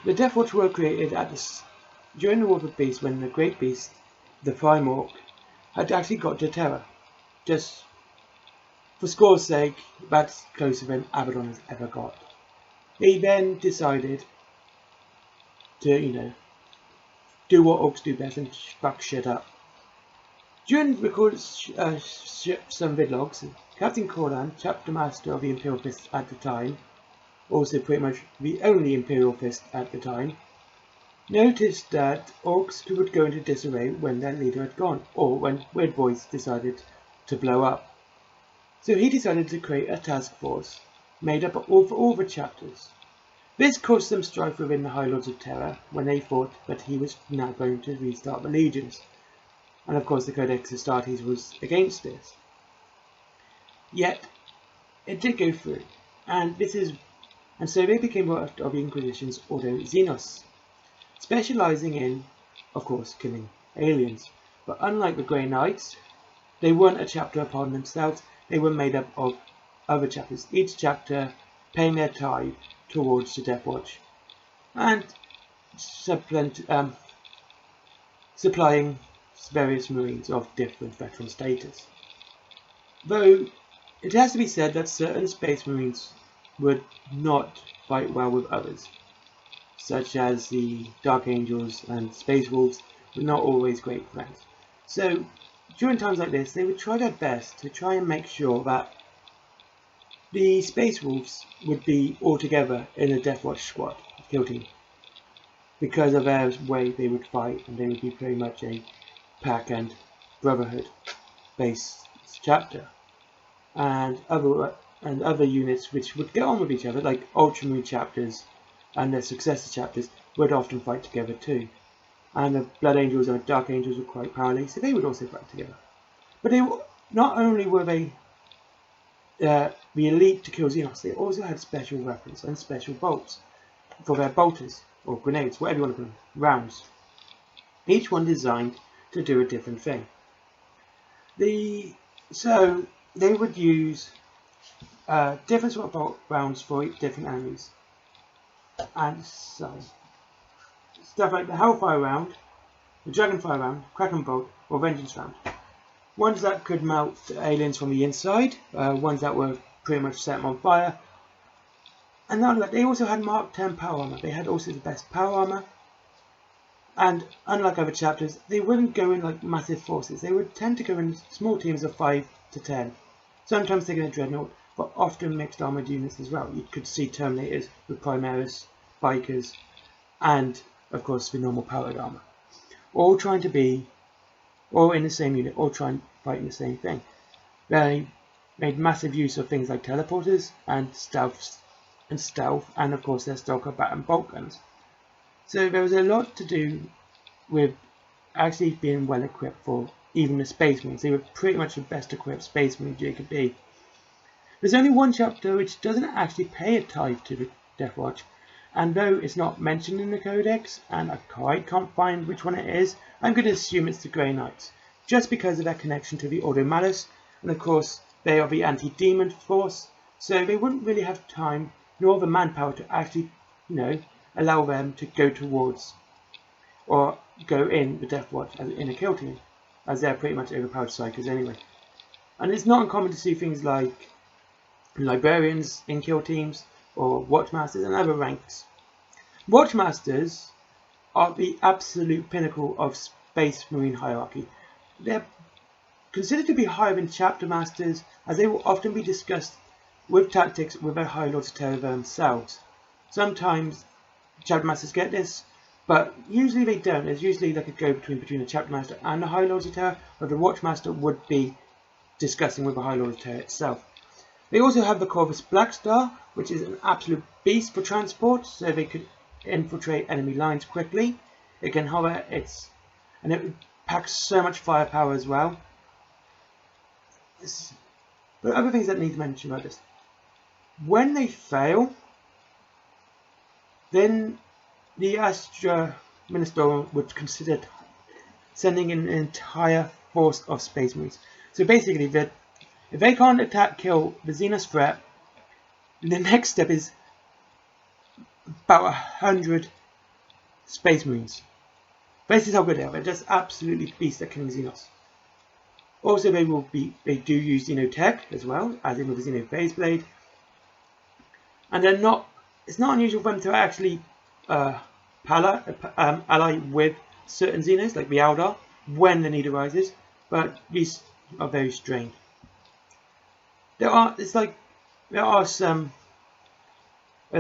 The Death Watch were created during the War of the Beast, when the Great Beast, the Prime Orc, had actually got to Terra. Just for score's sake, that's closer than Abaddon has ever got. He then decided to, do what orcs do best and fuck shit up. During recorded some vidlogs, Captain Corlan, chapter master of the Imperial Fist at the time, also pretty much the only Imperial Fist at the time, noticed that orcs would go into disarray when their leader had gone, or when Weird Boys decided to blow up. So he decided to create a task force made up of all the chapters. This caused some strife within the High Lords of Terra when they thought that he was now going to restart the legions. And of course the Codex Astartes was against this. Yet it did go through, and so they became part of the Inquisition's Ordo Xenos, specialising in, of course, killing aliens. But unlike the Grey Knights, they weren't a chapter upon themselves, they were made up of other chapters, each chapter paying their tithe towards the Death Watch, and supplying various Marines of different veteran status. Though it has to be said that certain Space Marines would not fight well with others, such as the Dark Angels and Space Wolves were not always great friends. So during times like this, they would try their best to try and make sure that the Space Wolves would be all together in a Death Watch squad, kill team, because of their way they would fight, and they would be pretty much a pack and brotherhood based chapter, and other units which would get on with each other, like Ultramarine chapters and their successor chapters, would often fight together too. And the Blood Angels and Dark Angels were quite powerful, so they would also fight together. But not only were they the elite to kill Xenos, they also had special weapons and special bolts for their bolters, or grenades, whatever you want to call them, rounds. Each one designed to do a different thing. So they would use different sort of bolt rounds for different enemies. And so stuff like the Hellfire round, the Dragonfire round, Kraken bolt, or Vengeance round. Ones that could melt aliens from the inside, ones that were pretty much set them on fire. And not only that, they also had Mark 10 power armor. They had also the best power armor. And unlike other chapters, they wouldn't go in like massive forces. They would tend to go in small teams of 5 to 10. Sometimes taking a Dreadnought, but often mixed armored units as well. You could see Terminators with Primaris, Bikers, and of course the normal powered armor. All trying to be, all in the same unit, all trying to fight in the same thing. They made massive use of things like teleporters and stealth, and of course their Stalker bat and bolt guns. So there was a lot to do with actually being well equipped for even the Space Marines. They were pretty much the best equipped Space Marines you could be. There's only one chapter which doesn't actually pay a tithe to the Death Watch, and though it's not mentioned in the Codex, and I quite can't find which one it is, I'm going to assume it's the Grey Knights, just because of their connection to the Ordo Malus, and of course they are the anti-demon force, so they wouldn't really have time nor the manpower to actually, allow them to go towards or go in the Death Watch in a kill team, as they're pretty much overpowered psychers anyway. And it's not uncommon to see things like librarians in kill teams, or watchmasters and other ranks. Watchmasters are the absolute pinnacle of Space Marine hierarchy. They're considered to be higher than chapter masters, as they will often be discussed with tactics with their High Lords of Terror themselves. Sometimes chapter masters get this, but usually they don't. There's usually like a go-between between the chapter master and the High Lords of Terror, where the watchmaster would be discussing with the High Lord of Terror itself. They also have the Corvus Black Star, which is an absolute beast for transport, so they could infiltrate enemy lines quickly. It can hover, and it packs so much firepower as well. But other things that need to mention about this: when they fail, then the Astra Minister would consider sending in an entire force of Space Marines. So basically, if they can't kill the Xenos threat, the next step is about 100 Space Marines. This is how good they are. They're just absolutely beasts at killing Xenos. Also, they do use Xenotech as well, as in with the Xeno Phase Blade. And they're not. It's not unusual for them to actually ally with certain Xenos, like the Eldar, when the need arises. But these are very strange. There's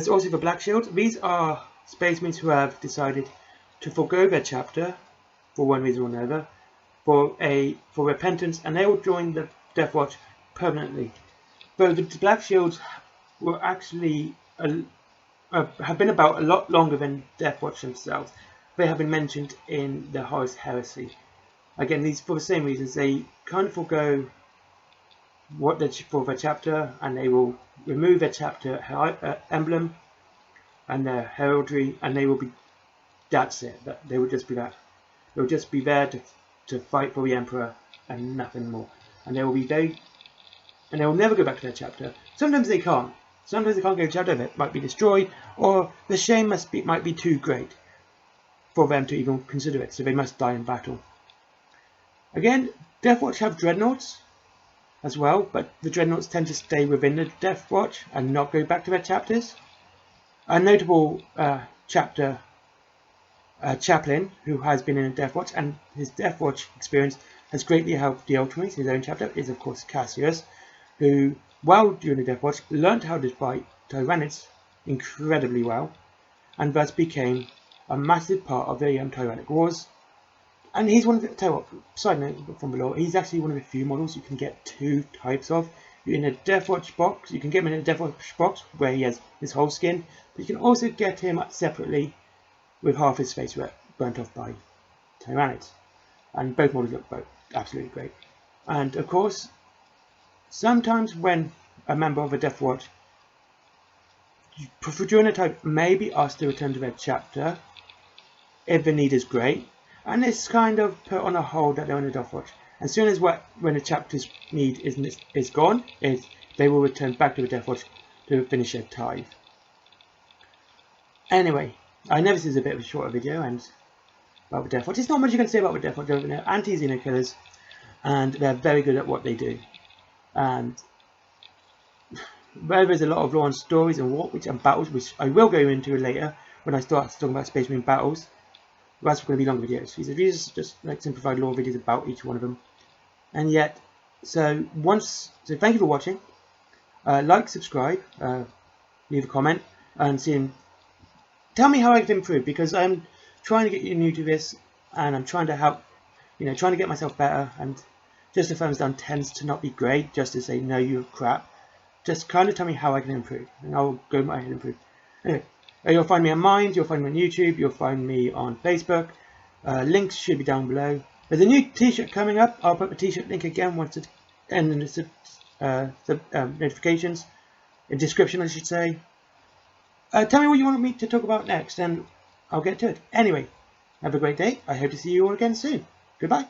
also the Black Shield. These are Space Marines who have decided to forego their chapter for one reason or another, for repentance, and they will join the Death Watch permanently. Though the Black Shields were actually have been about a lot longer than Death Watch themselves. They have been mentioned in the Horus Heresy. Again, these for the same reasons. They kind of forego for their chapter, and they will remove their chapter emblem and their heraldry, and they will be. That's it. They will just be that. They will just be there to fight for the Emperor and nothing more. And they will be and they will never go back to their chapter. Sometimes they can't. Sometimes they can't go to chapter. That might be destroyed, or the shame might be too great for them to even consider it. So they must die in battle. Again, Death Watch have dreadnoughts as well, but the dreadnoughts tend to stay within the Death Watch and not go back to their chapters. A notable chaplain who has been in a Death Watch, and his Death Watch experience has greatly helped the Ultramarines. His own chapter is of course Cassius, who while during the Death Watch learnt how to fight Tyranids incredibly well, and thus became a massive part of the Tyranid Wars. And he's one of the, side note from below, he's actually one of the few models you can get two types of. In a Death Watch box, you can get him in a Death Watch box where he has his whole skin, but you can also get him separately with half his face burnt off by Tyranids. And both models look absolutely great. And of course, sometimes when a member of a Death Watch during a type may be asked to return to their chapter if the need is great, and it's kind of put on a hold that they're in a Death Watch. As soon as when the chapter's need is gone, they will return back to the Death Watch to finish their tithe. Anyway, I know this is a bit of a shorter video and about the Death Watch. There's not much you can say about the Death Watch. They're anti-Xeno killers, and they're very good at what they do. And there is a lot of lore and stories and battles, which I will go into later when I start talking about Space Marine battles. That's going to be longer videos. These are just like simplified lore videos about each one of them. And yet, so thank you for watching. Like, subscribe, leave a comment, and tell me how I can improve, because I'm trying to get you new to this, and I'm trying to help, trying to get myself better. And just the thumbs down tends to not be great, just to say no, you're crap. Just kind of tell me how I can improve, and I'll go ahead and improve. Anyway. You'll find me on Mind, you'll find me on YouTube, you'll find me on Facebook. Links should be down below. There's a new t-shirt coming up. I'll put the t-shirt link again once it's in the notifications. In description, I should say. Tell me what you want me to talk about next, and I'll get to it. Anyway, have a great day. I hope to see you all again soon. Goodbye.